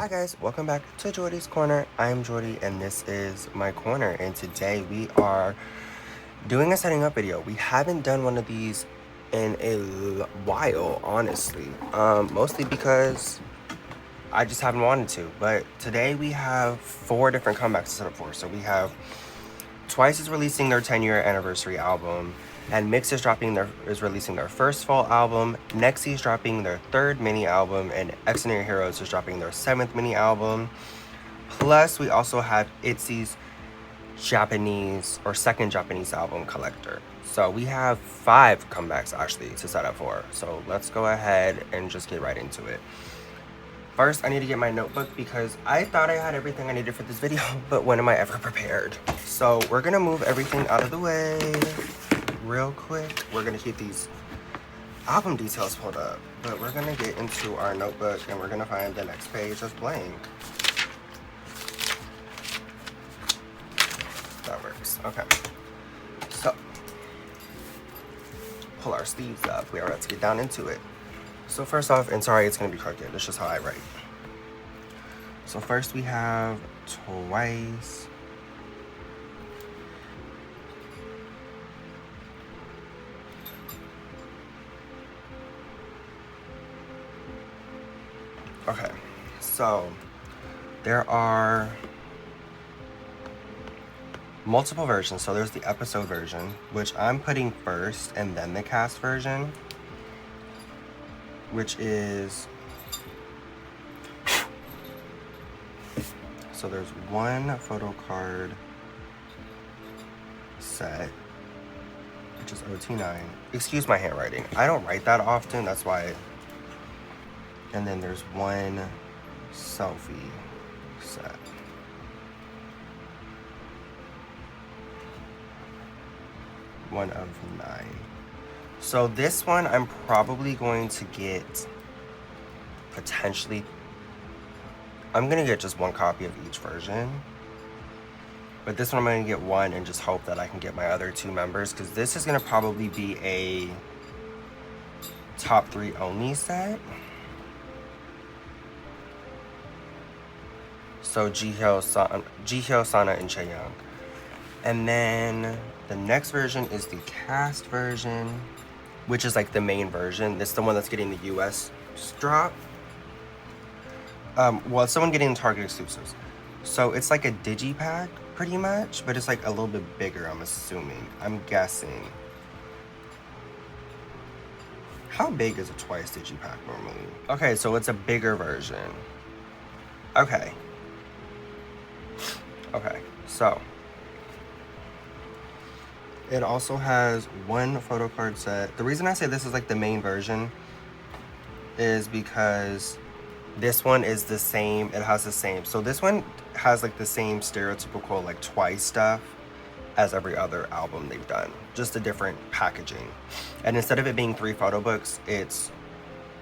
Hi guys, welcome back to Jordi's Corner. I'm Jordi and this is my corner, and today we are doing a setting up video. We haven't done one of these in a while, honestly. Mostly because I just haven't wanted to. But today we have 4 different comebacks to set up for. So we have Twice is releasing their 10-year anniversary album, and Mix is releasing their first full album. Nexi is dropping their 3rd mini album, and Extraordinary Heroes is dropping their 7th mini album. Plus, we also have ITZY's Japanese or 2nd Japanese album, Collector. So we have 5 comebacks actually to set up for. So let's go ahead and just get right into it. First, I need to get my notebook because I thought I had everything I needed for this video, but when am I ever prepared? So we're gonna move everything out of the way real quick. We're gonna keep these album details pulled up, but we're gonna get into our notebook and we're gonna find the next page that's blank. That works, okay. So, pull our sleeves up. We are about to get down into it. So first off, and sorry it's gonna be crooked, it's just how I write. So first we have Twice. Okay, so there are multiple versions. So there's the episode version, which I'm putting first, and then the cast version, which is, so there's one photo card set, which is OT9. Excuse my handwriting. I don't write that often, that's why. And then there's one selfie set. One of 9. So this one I'm probably going to get potentially, I'm gonna get just one copy of each version. But this one I'm gonna get one and just hope that I can get my other 2 members, because this is gonna probably be a top 3 only set. So Jihyo, Sana, and Chaeyoung. And then the next version is the cast version, which is like the main version. This is the one that's getting the US drop. Well, it's someone getting Target exclusives. So it's like a digipack pretty much, but it's like a little bit bigger, I'm assuming. I'm guessing. How big is a Twice digipack normally? Okay, so it's a bigger version. Okay. Okay, so it also has one photo card set. The reason I say this is like the main version is because this one is the same. It has the same. So this one has like the same stereotypical like Twice stuff as every other album they've done. Just a different packaging. And instead of it being 3 photo books,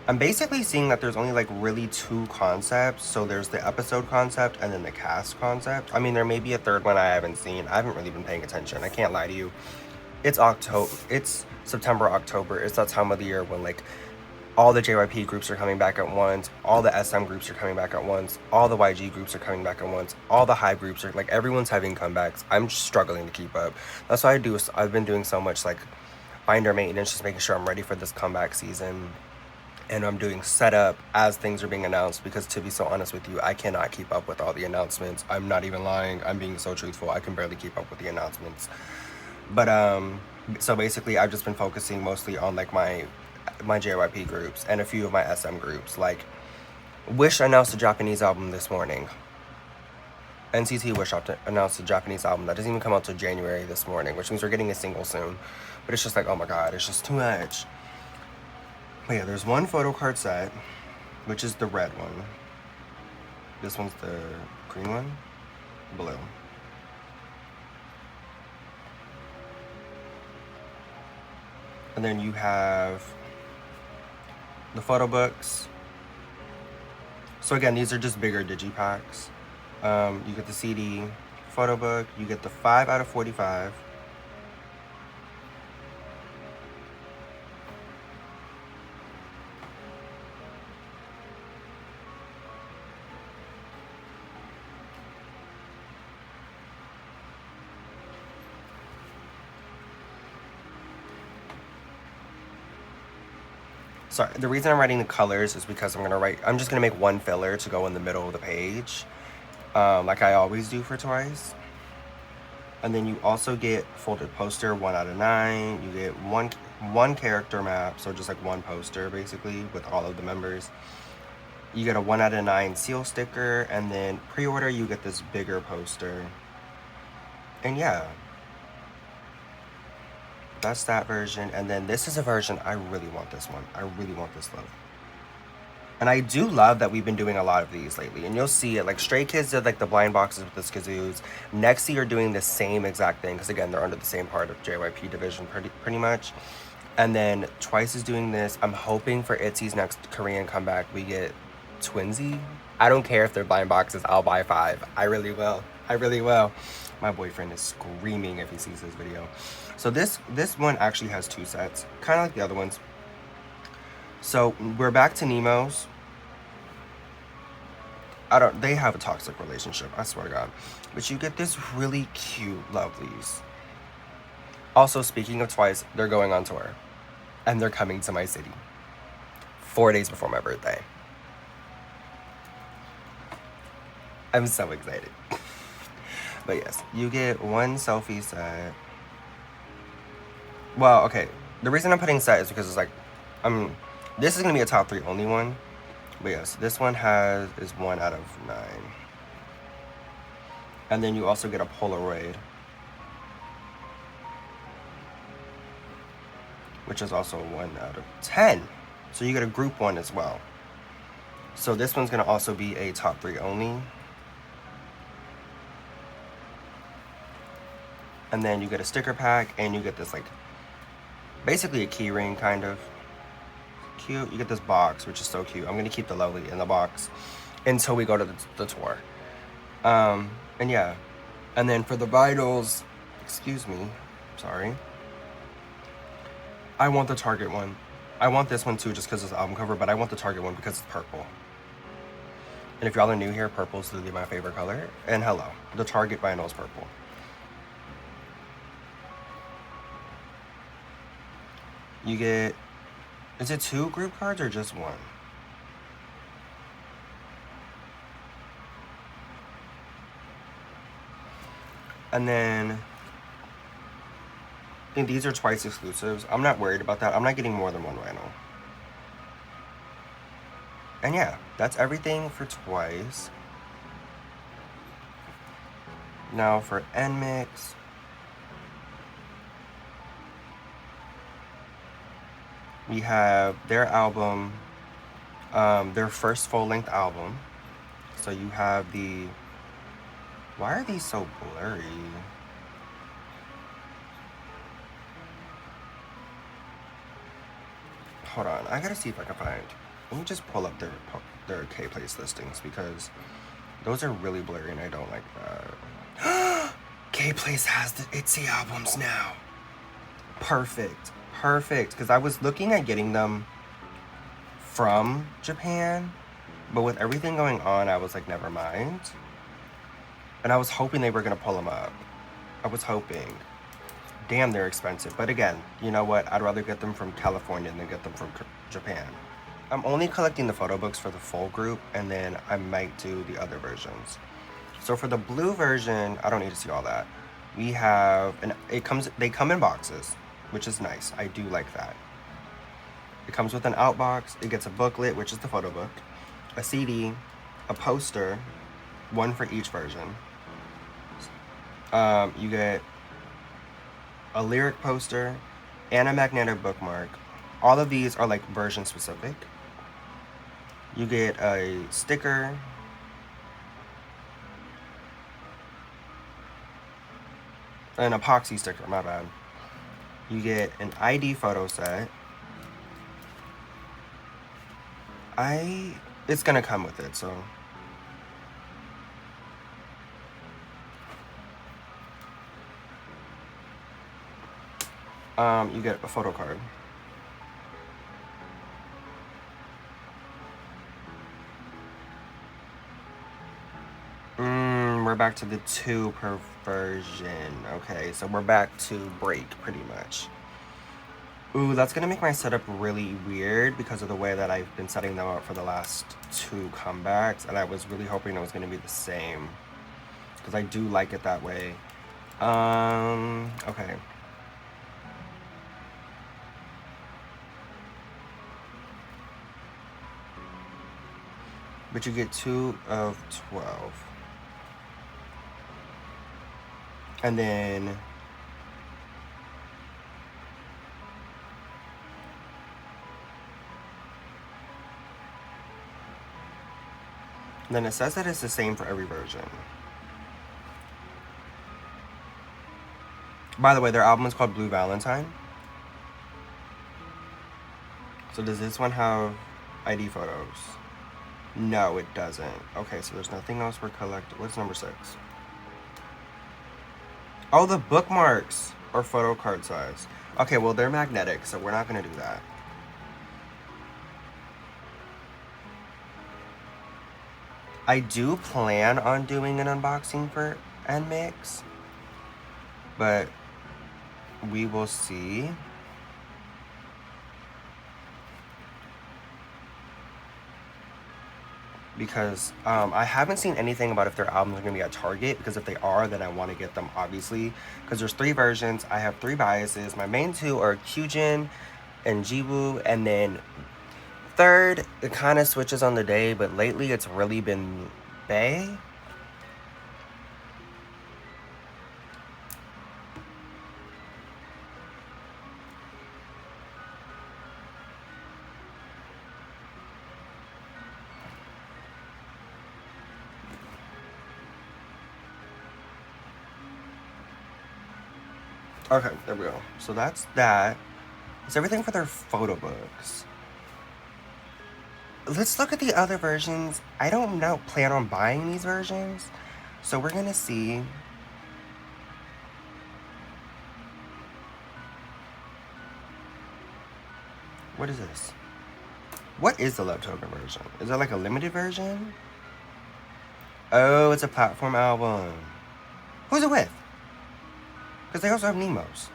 I'm basically seeing that there's only like really 2 concepts. So there's the episode concept and then the cast concept. I mean, there may be a 3rd one I haven't seen. I haven't really been paying attention. I can't lie to you. It's September, October. It's that time of the year when like all the JYP groups are coming back at once. All the SM groups are coming back at once. All the YG groups are coming back at once. All the HYBE groups are like, everyone's having comebacks. I'm just struggling to keep up. That's why I've been doing so much like binder maintenance, just making sure I'm ready for this comeback season. And I'm doing setup as things are being announced, because to be so honest with you, I cannot keep up with all the announcements. I'm not even lying. I'm being so truthful. I can barely keep up with the announcements. But so basically I've just been focusing mostly on like my JYP groups and a few of my SM groups. Like Wish announced a Japanese album this morning. NCT Wish announced a Japanese album that doesn't even come out till January this morning, which means we're getting a single soon. But it's just like, oh my god, it's just too much. But yeah, there's one photo card set, which is the red one. This one's the green one? Blue. And then you have the photo books. So again, these are just bigger digipacks. You get the CD, photo book, you get the 5 out of 45. Sorry, the reason I'm writing the colors is because I'm just gonna make one filler to go in the middle of the page, like I always do for Twice. And then you also get folded poster 1 out of 9. You get one character map, so just like one poster basically with all of the members. You get a 1 out of 9 seal sticker, and then pre-order you get this bigger poster. And yeah, that's that version. And then this is a version, I really want this one. I really want this look. And I do love that we've been doing a lot of these lately. And you'll see it, like Stray Kids did like the blind boxes with the Skazoos. Nexy are doing the same exact thing, because again, they're under the same part of JYP division pretty much. And then Twice is doing this. I'm hoping for ITZY's next Korean comeback, we get Twinsy. I don't care if they're blind boxes, I'll buy 5. I really will. I really will. My boyfriend is screaming if he sees this video. So this one actually has 2 sets, kind of like the other ones. So we're back to Nemo's. They have a toxic relationship, I swear to God. But you get this really cute lovelies. Also, speaking of Twice, they're going on tour. And they're coming to my city 4 days before my birthday. I'm so excited. But yes, you get one selfie set. Well, okay. The reason I'm putting set is because it's like, this is gonna be a top 3 only one. But yes, this one is 1 out of 9. And then you also get a Polaroid, which is also 1 out of 10. So you get a group one as well. So this one's gonna also be a top 3 only. And then you get a sticker pack, and you get this like, basically a key ring kind of. Cute. You get this box, which is so cute. I'm gonna keep the lovely in the box until we go to the tour. And yeah, and then for the vitals, excuse me, sorry, I want the Target one. I want this one too, just because it's the album cover, but I want the Target one because it's purple. And if y'all are new here, purple is literally my favorite color. And hello, the Target vinyl is purple. You get, is it 2 group cards or just 1? And then, I think these are Twice exclusives. I'm not worried about that. I'm not getting more than 1 vinyl. And yeah, that's everything for Twice. Now for NMIX. We have their album, their first full-length album. So you have the, why are these so blurry? Hold on, I gotta see if I can find, let me just pull up their K-Place listings, because those are really blurry and I don't like that. K-Place has the ITZY albums now. Perfect. Perfect, because I was looking at getting them from Japan, but with everything going on, I was like, never mind. And I was hoping they were gonna pull them up. I was hoping. Damn, they're expensive. But again, you know what? I'd rather get them from California than get them from Japan. I'm only collecting the photo books for the full group, and then I might do the other versions. So for the blue version, I don't need to see all that. We have, they come in boxes, which is nice. I do like that. It comes with an out box. It gets a booklet, which is the photo book, a CD, a poster, 1 for each version. You get a lyric poster and a magnetic bookmark. All of these are like version specific. You get a sticker, an epoxy sticker, my bad. You get an ID photo set. It's gonna come with it, so. You get a photo card. We're back to the 2 per version. Okay, so we're back to break pretty much. Ooh, that's gonna make my setup really weird because of the way that I've been setting them up for the last 2 comebacks, and I was really hoping it was gonna be the same because I do like it that way. Okay. But you get 2 of 12. And then it says that it's the same for every version. By the way, their album is called Blue Valentine. So does this one have ID photos? No, it doesn't. Okay, so there's nothing else we're collecting. What's number 6? Oh, the bookmarks are photo card size. Okay, well, they're magnetic, so we're not going to do that. I do plan on doing an unboxing for NMIX, but we will see. Because I haven't seen anything about if their albums are going to be at Target, because if they are, then I want to get them, obviously, because there's 3 versions. I have 3 biases. My main 2 are Kyujin and Jiwoo, and then third, it kind of switches on the day, but lately it's really been Bae. Okay, there we go. So that's that. It's everything for their photo books. Let's look at the other versions. I don't plan on buying these versions, so we're gonna see. What is this? What is the Love Token version? Is that like a limited version? Oh, it's a platform album. Who's it with? Because they also have Nemo's.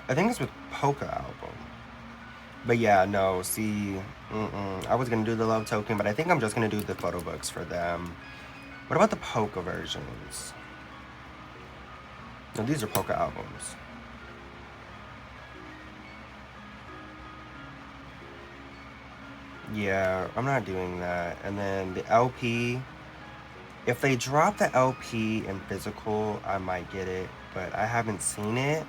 I think it's with Polka album. But yeah, no, see, I was going to do the Love Token, but I think I'm just going to do the photo books for them. What about the Polka versions? No, these are Polka albums. Yeah, I'm not doing that. And then the LP, if they drop the LP in physical, I might get it, but I haven't seen it,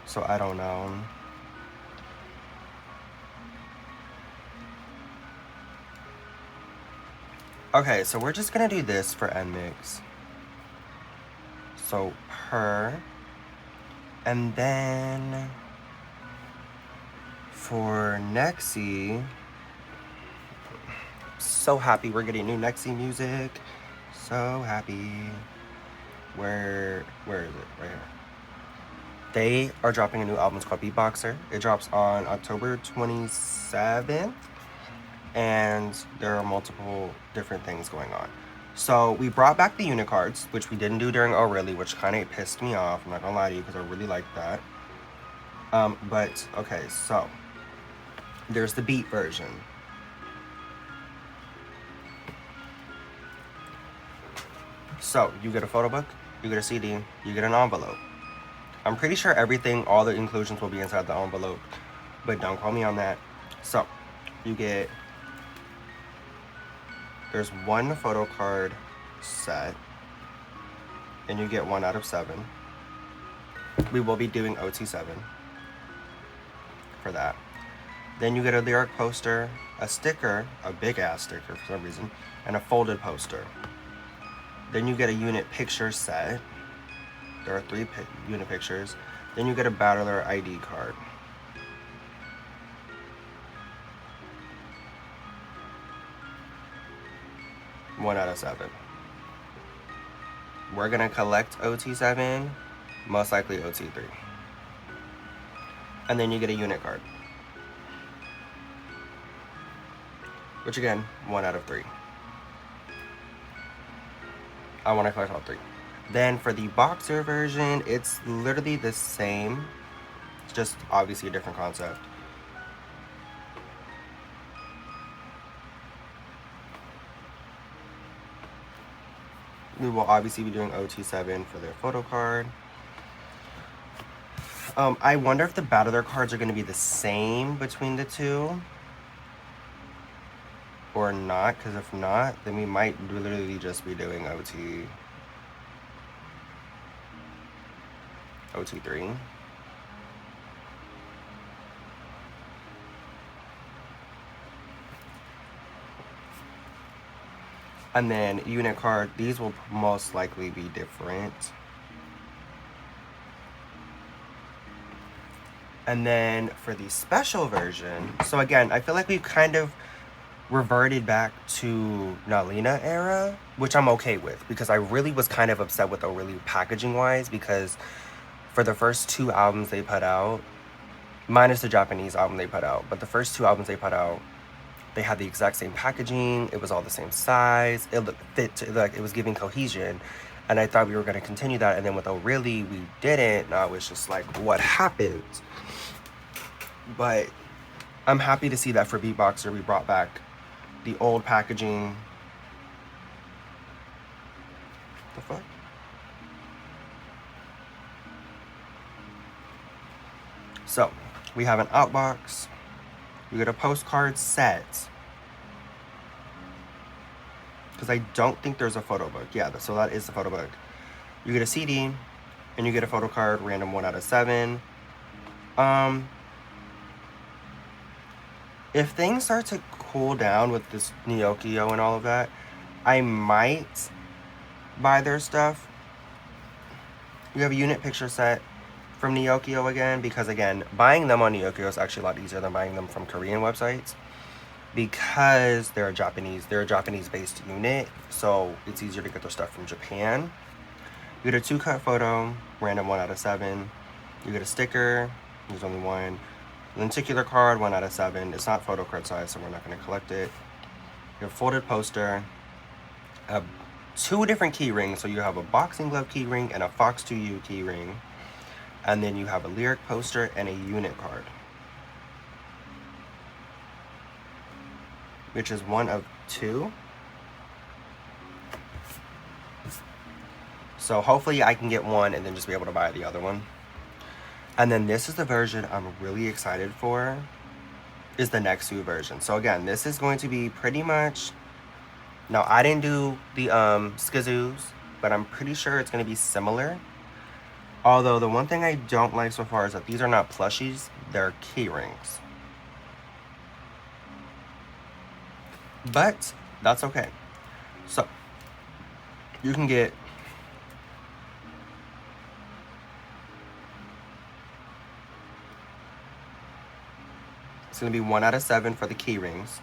so I don't know. Okay, so we're just gonna do this for NMIX. So her, and then for Nexi, so happy we're getting new Nexi music. So happy. Where is it? Right here. They are dropping a new album. It's called Beatboxer. It drops on October 27th. And there are multiple different things going on. So we brought back the unit cards, which we didn't do during Oh Really, which kind of pissed me off. I'm not gonna lie to you, because I really liked that. But okay, so there's the beat version. So you get a photo book, you get a CD, you get an envelope. I'm pretty sure everything, all the inclusions will be inside the envelope, but don't call me on that. So you get, there's 1 photo card set, and you get 1 out of 7. We will be doing OT7 for that. Then you get a lyric poster, a sticker, a big ass sticker for some reason, and a folded poster. Then you get a unit picture set. There are 3 unit pictures. Then you get a battler ID card. One out of 7. We're gonna collect OT7, most likely OT3. And then you get a unit card. Which again, 1 out of 3. I want to collect all 3. Then for the boxer version, it's literally the same. It's just obviously a different concept. We will obviously be doing OT7 for their photo card. I wonder if the back of their cards are going to be the same between the two or not, because if not, then we might literally just be doing OT3. And then unit card, these will most likely be different. And then for the special version, so again, I feel like we've kind of reverted back to Nalina era, which I'm okay with, because I really was kind of upset with Aurelie packaging wise, because for the first 2 albums they put out, minus the Japanese album they put out, but the first 2 albums they put out, they had the exact same packaging, it was all the same size, it looked fit, like it was giving cohesion, and I thought we were going to continue that, and then with Aurelie we didn't, and I was just like, what happened? But I'm happy to see that for Beatboxer we brought back the old packaging. The fuck? So, we have an outbox. You get a postcard set. Because I don't think there's a photo book. Yeah, so that is the photo book. You get a CD, and you get a photo card, random 1 out of 7. If things start to cool down with this Neokyo and all of that, I might buy their stuff. You have a unit picture set from Neokyo again, because again, buying them on Neokyo is actually a lot easier than buying them from Korean websites, because they're a Japanese-based unit, so it's easier to get their stuff from Japan. You get a 2-cut photo, random 1 out of 7. You get a sticker, there's only 1. Lenticular card, 1 out of 7. It's not photo card size, so we're not going to collect it. You have a folded poster, 2 different key rings. So you have a boxing glove key ring and a Fox 2U key ring. And then you have a lyric poster and a unit card, which is 1 of 2. So hopefully I can get 1 and then just be able to buy the other one. And then this is the version I'm really excited for, is the Nexu version. So again, this is going to be pretty much, now I didn't do the Skazoos, but I'm pretty sure it's going to be similar. Although the one thing I don't like so far is that these are not plushies, they're key rings. But that's okay. So you can get it's going to be 1 out of 7 for the key rings.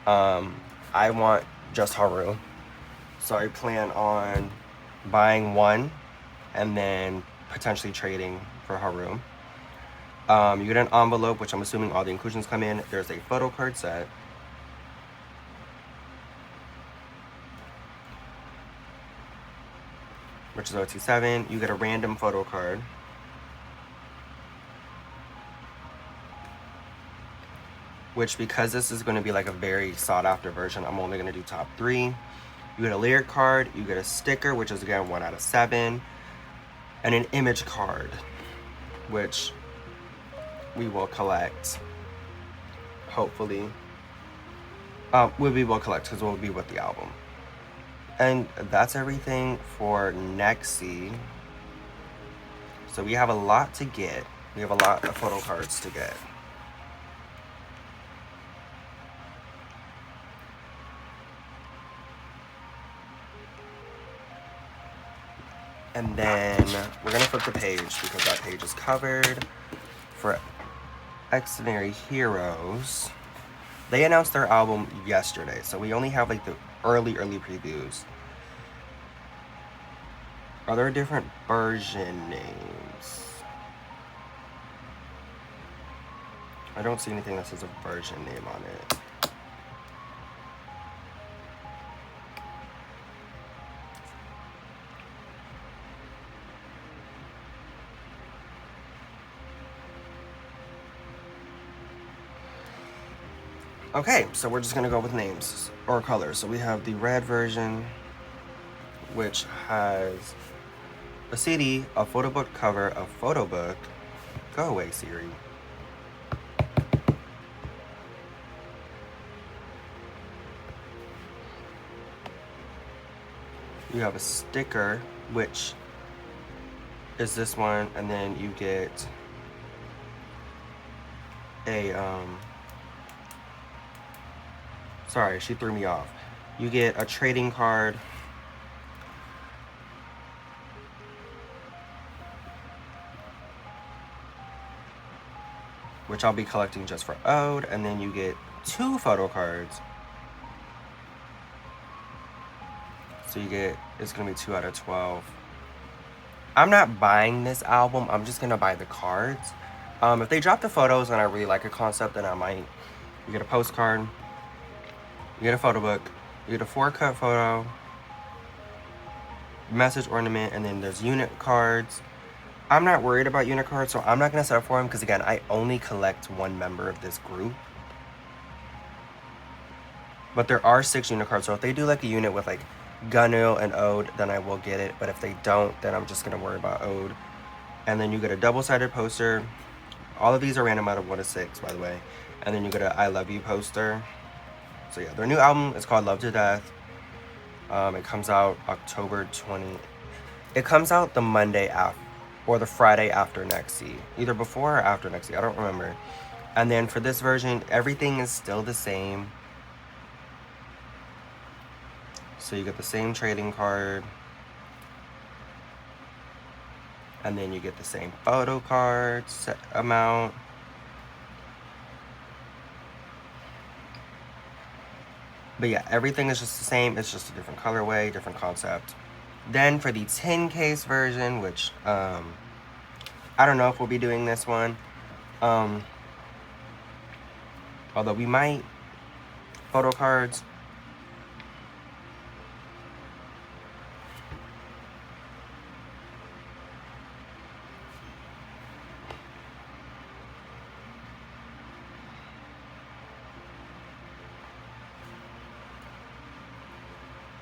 I want just Haru, so I plan on buying 1 and then potentially trading for Haru. You get an envelope, which I'm assuming all the inclusions come in. There's a photo card set. Which is OT7. You get a random photo card. Which, because this is going to be like a very sought after version, I'm only going to do top 3. You get a lyric card, you get a sticker, which is again 1 out of 7, and an image card, which we will collect, hopefully. We will collect because we'll be with the album. And that's everything for Nexi. So we have a lot to get. We have a lot of photo cards to get. And then we're gonna flip the page because that page is covered. For Extraordinary Heroes, they announced their album yesterday, so we only have like the early previews. Are there different version names? I don't see anything that says a version name on it. Okay, so we're just gonna go with names or colors. So we have the red version, which has a CD, a photo book cover, a photo book. Go away, Siri. You have a sticker, which is this one, and then you get a sorry, she threw me off. You get a trading card, which I'll be collecting just for Ode, and then you get 2 photo cards. So you get, it's gonna be 2 out of 12. I'm not buying this album, I'm just gonna buy the cards. If they drop the photos and I really like a concept, then I might. You get a postcard, you get a photo book, you get a 4-cut photo, message ornament, and then there's unit cards. I'm not worried about unit cards, so I'm not gonna set up for them because again, I only collect one member of this group. But there are 6 unit cards, so if they do like a unit with like Gunil and Ode, then I will get it. But if they don't, then I'm just gonna worry about Ode. And then you get a double-sided poster. All of these are random out of 1 to 6, by the way. And then you get a I Love You poster. So yeah, their new album is called Love to Death. It comes out October 20. It comes out the Monday after, or the Friday after Nexi. Either before or after Nexi, I don't remember. And then for this version, everything is still the same. So you get the same trading card. And then you get the same photo card set amount. But yeah, everything is just the same. It's just a different colorway, different concept. Then for the 10 case version, which I don't know if we'll be doing this one. Although we might. Photo cards.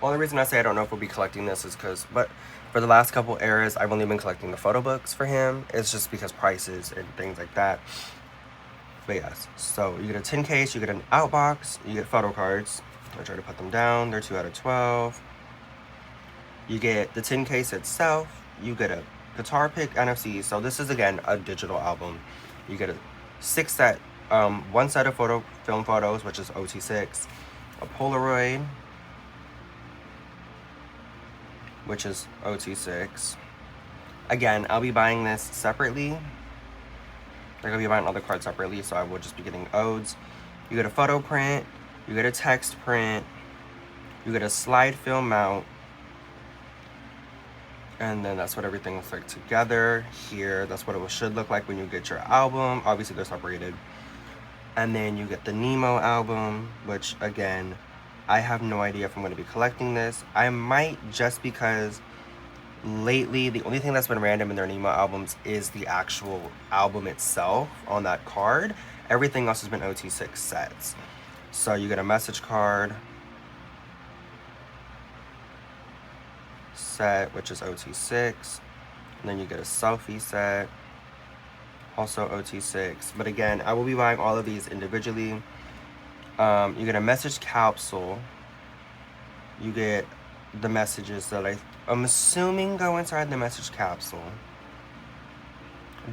Well, the reason I say I don't know if we'll be collecting this is because, but for the last couple eras, I've only been collecting the photo books for him. It's just because prices and things like that. But yes, so you get a 10 case, you get an outbox, you get photo cards. I try to put them down. They're 2 out of 12. You get the 10 case itself. You get a guitar pick NFC. So this is again a digital album. You get a 6 set, 1 set of film photos, which is OT6, a Polaroid, which is OT6. Again, I'll be buying this separately. They're gonna be buying all the cards separately, so I will just be getting Odes. You get a photo print, you get a text print, you get a slide film mount, and then that's what everything looks like together here. That's what it should look like when you get your album. Obviously, they're separated. And then you get the Nemo album, which again, I have no idea if I'm going to be collecting this. I might, just because lately the only thing that's been random in their Nemo albums is the actual album itself on that card. Everything else has been OT6 sets. So you get a message card set, which is OT6. And then you get a selfie set, also OT6. But again, I will be buying all of these individually. You get a message capsule. You get the messages that I'm assuming go inside the message capsule.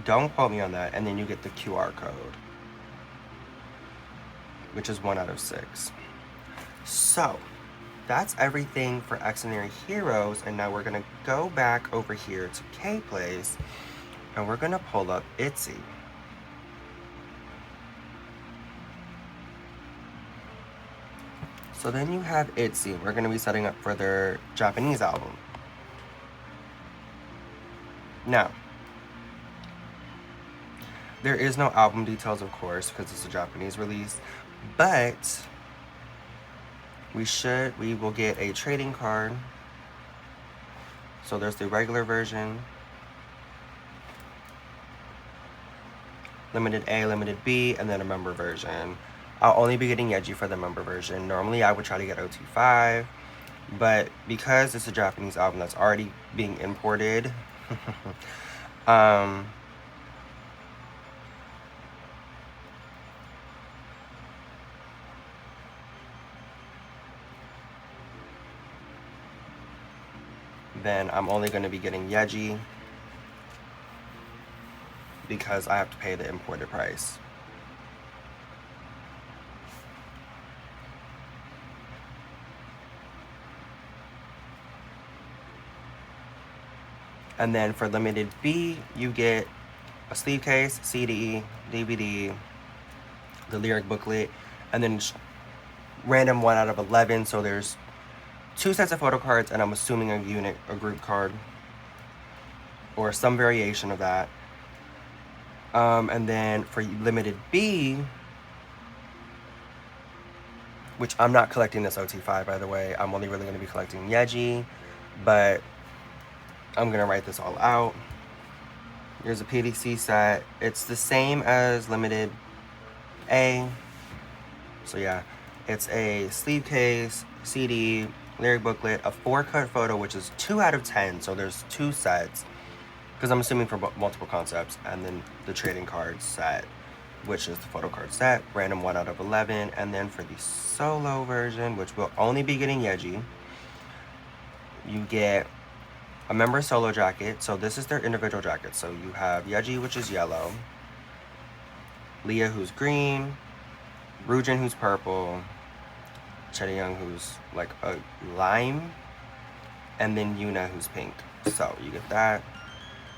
Don't quote me on that. And then you get the QR code, which is 1 out of 6. So that's everything for Extraordinary Heroes. And now we're gonna go back over here to K-Place and we're gonna pull up ITZY. So then you have ITZY. We're going to be setting up for their Japanese album. Now, there is no album details, of course, because it's a Japanese release. But we will get a trading card. So there's the regular version, limited A, limited B, and then a member version. I'll only be getting Yeji for the member version. Normally I would try to get OT5, but because it's a Japanese album that's already being imported, then I'm only going to be getting Yeji because I have to pay the imported price. And then for limited B, you get a sleeve case, CD, DVD, the lyric booklet, and then random 1 out of 11. So there's 2 sets of photo cards, and I'm assuming a unit, a group card, or some variation of that. And then for limited B, which I'm not collecting this OT5, by the way. I'm only really going to be collecting Yeji, but I'm going to write this all out. Here's a PVC set. It's the same as limited A. So yeah, it's a sleeve case, CD, lyric booklet, a 4-cut photo, which is 2 out of 10. So there's 2 sets, because I'm assuming for multiple concepts, and then the trading card set, which is the photo card set, random 1 out of 11. And then for the solo version, which will only be getting Yeji, you get a member solo jacket. So this is their individual jacket. So you have Yeji, which is yellow, Leah, who's green, Ryujin, who's purple, Chaeyoung, who's like a lime, and then Yuna, who's pink. So you get that.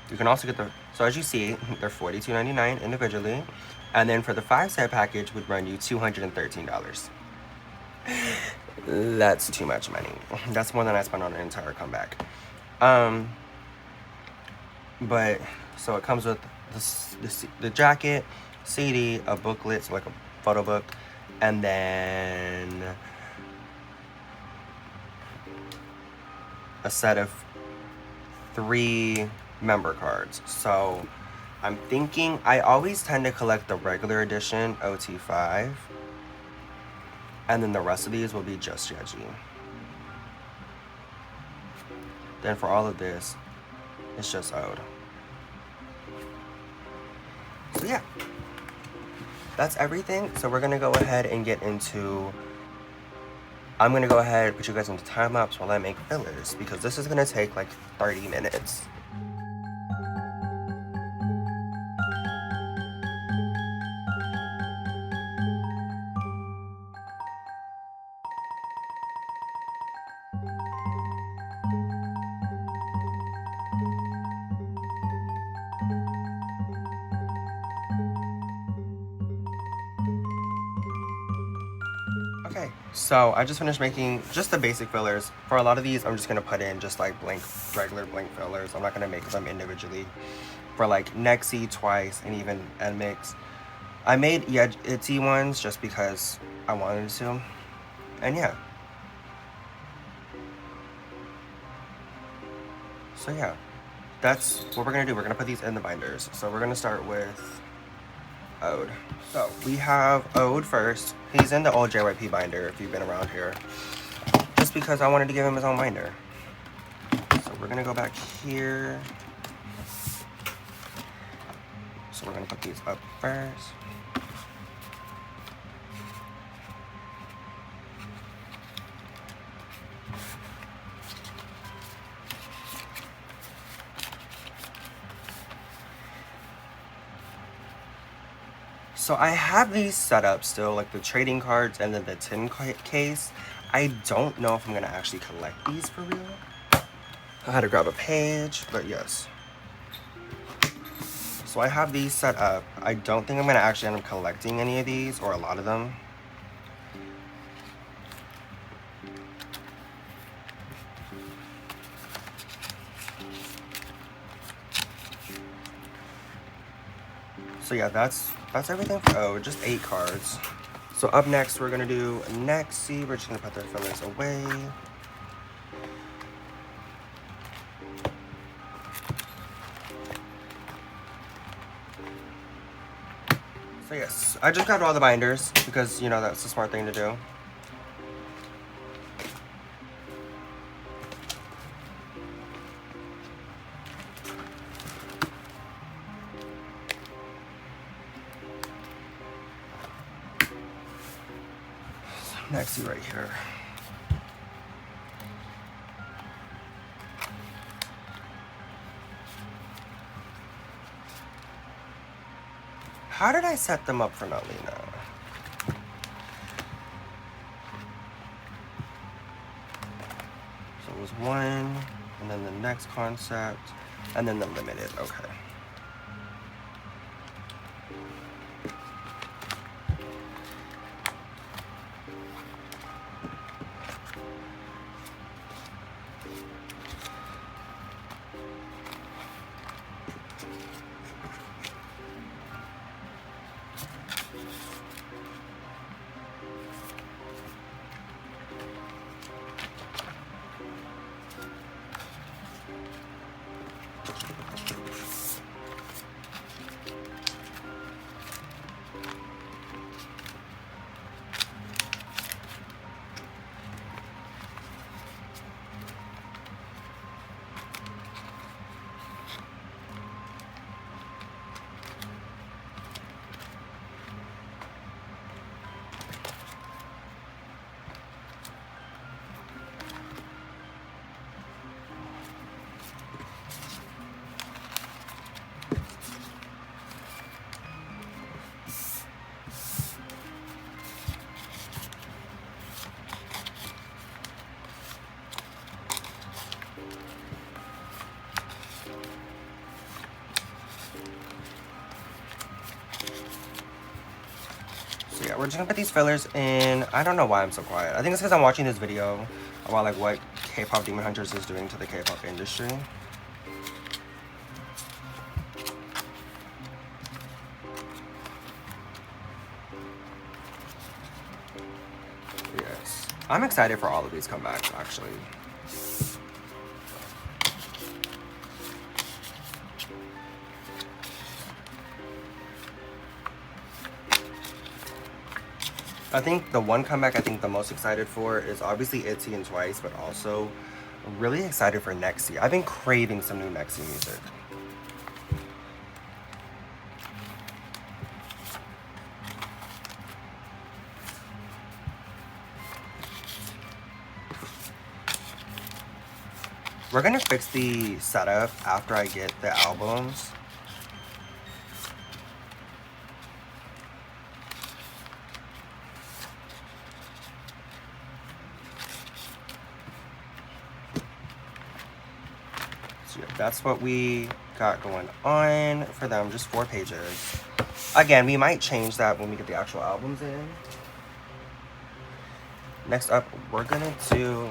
You can also get the, so as you see, they're $42.99 individually. And then for the 5-set package would run you $213. That's too much money. That's more than I spent on an entire comeback. But, so it comes with the jacket, CD, a booklet, so like a photo book, and then a set of 3 member cards. So I'm thinking, I always tend to collect the regular edition OT5, and then the rest of these will be just Yeji. Then for all of this, it's just Ode. So yeah, that's everything. So we're gonna go ahead and get into, I'm gonna go ahead and put you guys into time lapse while I make fillers, because this is gonna take like 30 minutes. Okay, so I just finished making just the basic fillers. For a lot of these, I'm just gonna put in just like regular blank fillers. I'm not gonna make them individually. For like Nexi, Twice, and even NMIX, I made ITZY ones just because I wanted to. And yeah. So yeah, that's what we're gonna do. We're gonna put these in the binders. So we're gonna start with Ode. So we have Ode first. He's in the old JYP binder if you've been around here. Just because I wanted to give him his own binder. So we're gonna go back here. So we're gonna put these up first. So I have these set up still, like the trading cards and then the tin case. I don't know if I'm gonna actually collect these for real. I had to grab a page, but yes. So I have these set up. I don't think I'm gonna actually end up collecting any of these, or a lot of them. So yeah, that's everything for Ode, just 8 cards. So up next, we're gonna do Nexi. We're just gonna put their fillers away. So So yes, I just grabbed all the binders because, you know, that's the smart thing to do. Nexie right here. How did I set them up for Nalina? So it was one, and then the next concept, and then the limited. Okay. So yeah, we're just gonna put these fillers in. I don't know why I'm so quiet. I think it's because I'm watching this video about like what K-pop Demon Hunters is doing to the K-pop industry. Yes, I'm excited for all of these comebacks actually. I think the one comeback I think the most excited for is obviously ITZY and Twice, but also really excited for Nexie. I've been craving some new Nexie music. We're gonna fix the setup after I get the albums. So yeah, that's what we got going on for them, just 4 pages. Again, we might change that when we get the actual albums in. Next up, we're gonna do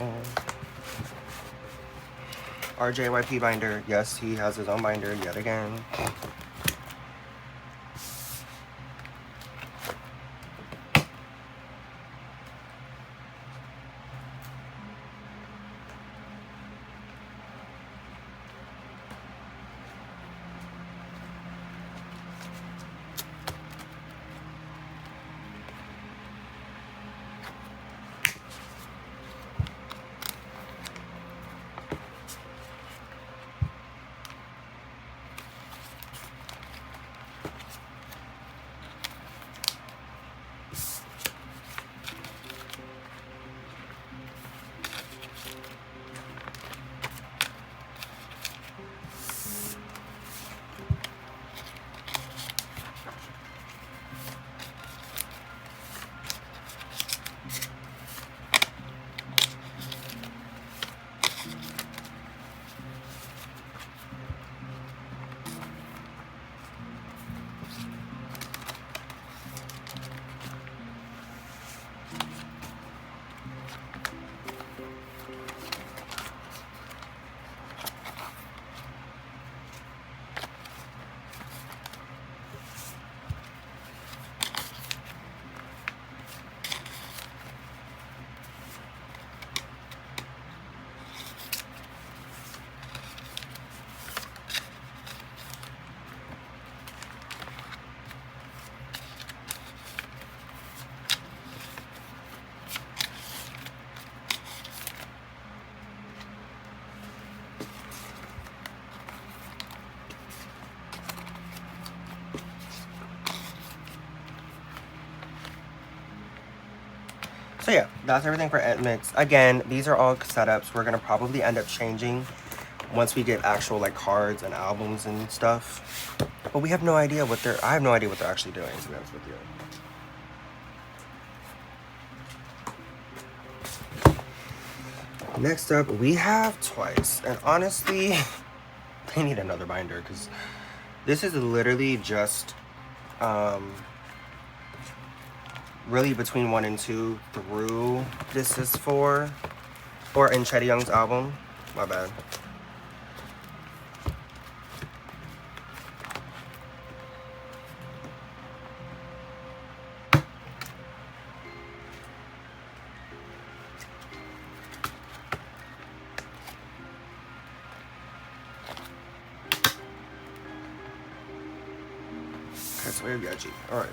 our JYP binder. Yes, he has his own binder yet again. So yeah, that's everything for Mix. Again, these are all setups we're gonna probably end up changing once we get actual like cards and albums and stuff. But we have no idea what they're, I have no idea what they're actually doing, to be honest with you. Next up, we have Twice. And honestly, they need another binder because this is literally just really between 1 and 2 through This Is For, or in Chetty Young's album. My bad. Okay, so we have Yeji. Alright.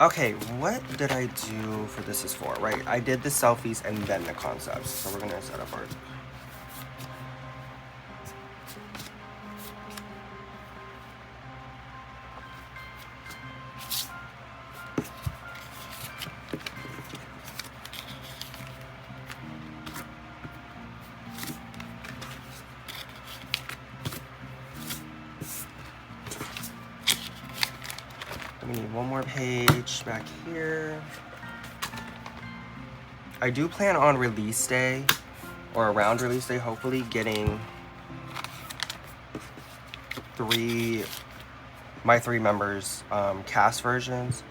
Okay, what did I do for This Is For, right? I did the selfies and then the concepts. So we're gonna set up our... We need one more page back here. I do plan on release day, or around release day, hopefully getting my three members cast versions.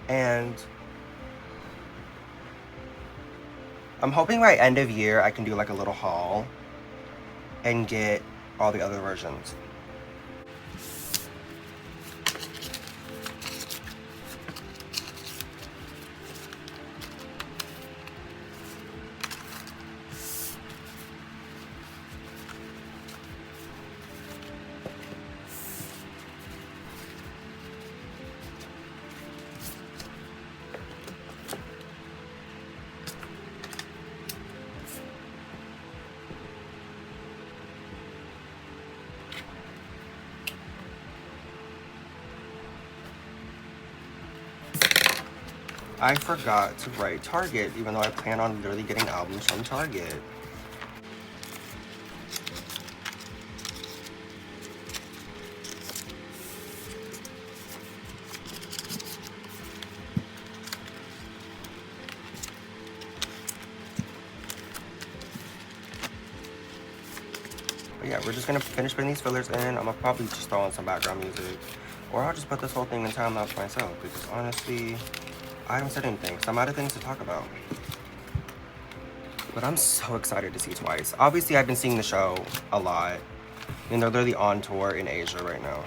And I'm hoping by end of year I can do like a little haul and get all the other versions. I forgot to write Target, even though I plan on literally getting albums from Target. But yeah, we're just gonna finish putting these fillers in. I'm gonna probably just throw in some background music. Or I'll just put this whole thing in time lapse myself, because honestly, I haven't said anything, so I'm out of things to talk about. But I'm so excited to see Twice. Obviously, I've been seeing the show a lot. I mean, they're literally on tour in Asia right now.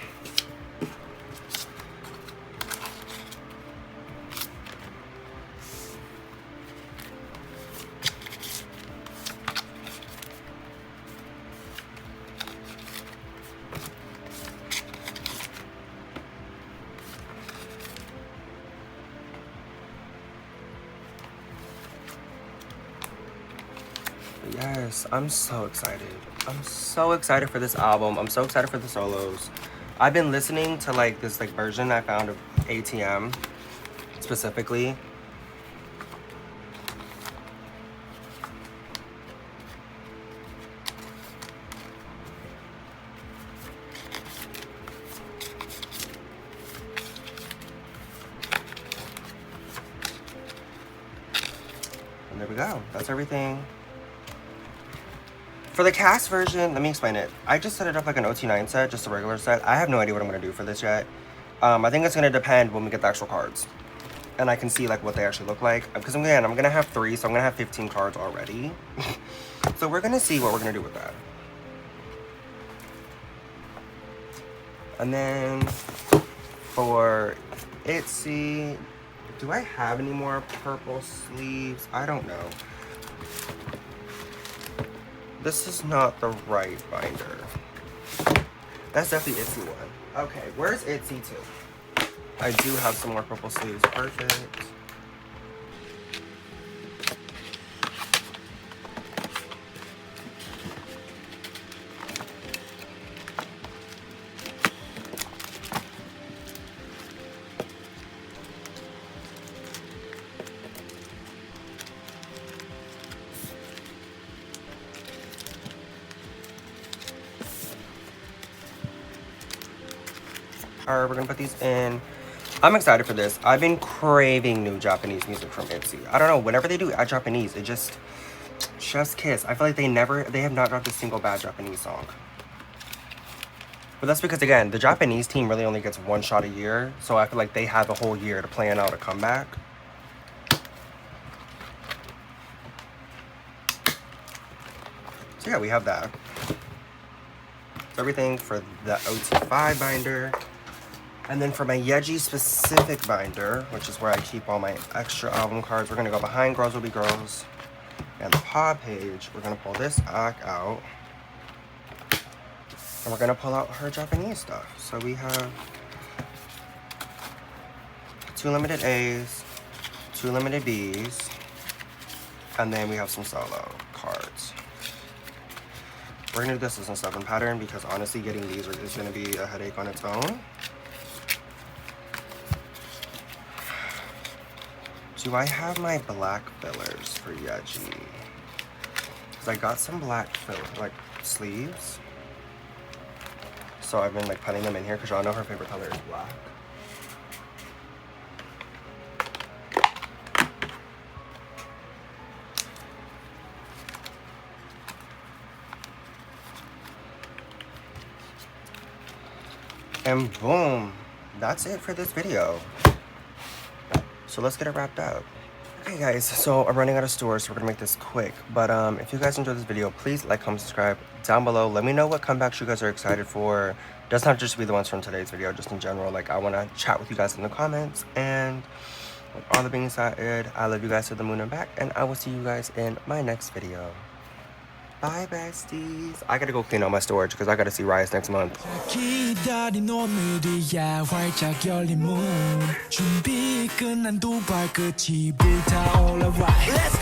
Yes, I'm so excited. I'm so excited for this album. I'm so excited for the solos. I've been listening to like this like version I found of ATM specifically. And there we go. That's everything. For the cast version, let me explain it. I just set it up like an OT9 set, just a regular set. I have no idea what I'm gonna do for this yet. I think it's gonna depend when we get the actual cards. And I can see like what they actually look like. Because again, I'm gonna have 3, so I'm gonna have 15 cards already. So we're gonna see what we're gonna do with that. And then for ITZY, do I have any more purple sleeves? I don't know. This is not the right binder. That's definitely ITZY one. Okay, where's ITZY 2? I do have some more purple sleeves. Perfect. All right, we're gonna put these in. I'm excited for this. I've been craving new Japanese music from ITZY. I don't know, whenever they do Japanese, it just, chef's kiss. I feel like they have not dropped a single bad Japanese song. But that's because, again, the Japanese team really only gets one shot a year, so I feel like they have a whole year to plan out a comeback. So yeah, we have that. So everything for the OT5 binder. And then for my Yeji specific binder, which is where I keep all my extra album cards, we're gonna go behind Girls Will Be Girls. And the pod page, we're gonna pull this back out. And we're gonna pull out her Japanese stuff. So we have 2 limited A's, 2 limited B's, and then we have some solo cards. We're gonna do this as a 7 pattern because honestly getting these is gonna be a headache on its own. Do I have my black fillers for Yeji? Because I got some black sleeves. So I've been putting them in here because y'all know her favorite color is black. And boom, that's it for this video. So let's get it wrapped up. Okay guys, so I'm running out of stores, so we're gonna make this quick. But if you guys enjoyed this video, please like, comment, subscribe down below. Let me know what comebacks you guys are excited for. Doesn't have to just be the ones from today's video, just in general. I wanna chat with you guys in the comments. And with all that being said, I love you guys to the moon and back, and I will see you guys in my next video. Bye, besties. I gotta go clean out my storage because I gotta see Rise next month. 기다린 오늘이야 활짝 열린 문 준비 끝난 두 발끝이 불타올라 right. Let's go.